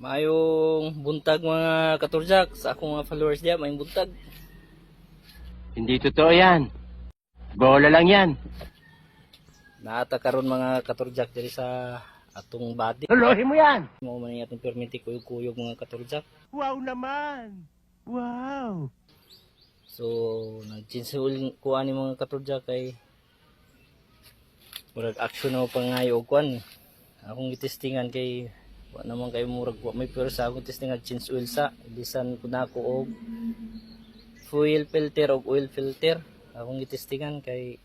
Mayong buntag mga katurjak sa akong mga followers diya, mayong buntag. Hindi totoo yan. Bola lang yan. Naata karon mga katurjak diri sa atong body. Lolohin mo yan. Mo man atong permiti kuyog-kuyog mga katurjak. Wow naman. Wow. So nagchinsul ko ani mga katurjak kay murag action na pangayo og kwan. Akong gitestingan kay wa naman kay murag wa may pero sa akong testingan change oil sa bisan ko na ko og fuel filter og oil filter. Akong gitestingan kay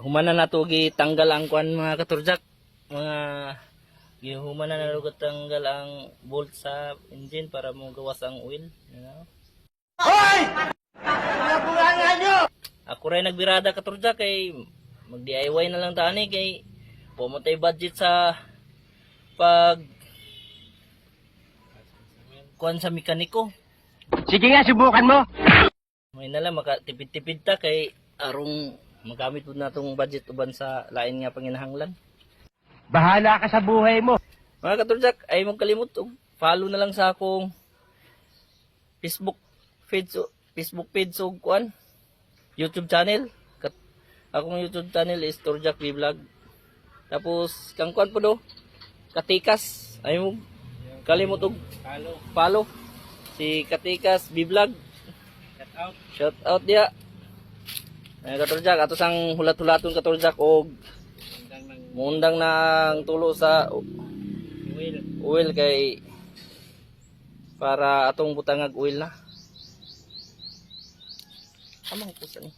humana na to gitanggal ang kwan mga katurjak. Mga humana na to tanggal ang bolt sa engine para mo gawas ang oil, you know? Hoy! Nabulangan nyo! Ako rin nagbirada katurjak kay mag DIY na lang tani kay pumunta budget sa pag kuan sa mekaniko. Sige nga, subukan mo. May nalang makatipid-tipid ta kay arong magamit po na itong budget uban sa lain nga panginahanglan. Bahala ka sa buhay mo. Mga katurjak, ay mong kalimut follow na lang sa akong Facebook page so kuan YouTube channel. Akong YouTube channel is Turjak Vlog. Tapos kang kuan po do Katikas, ay mo kalimut og follow si Katikas Vlog. Shout out dia. Ay katurjak ato sang hulat-hulaton katurjak og mundang ng tulo sa oil kay para atong butangag oil na. Amang pusa ni.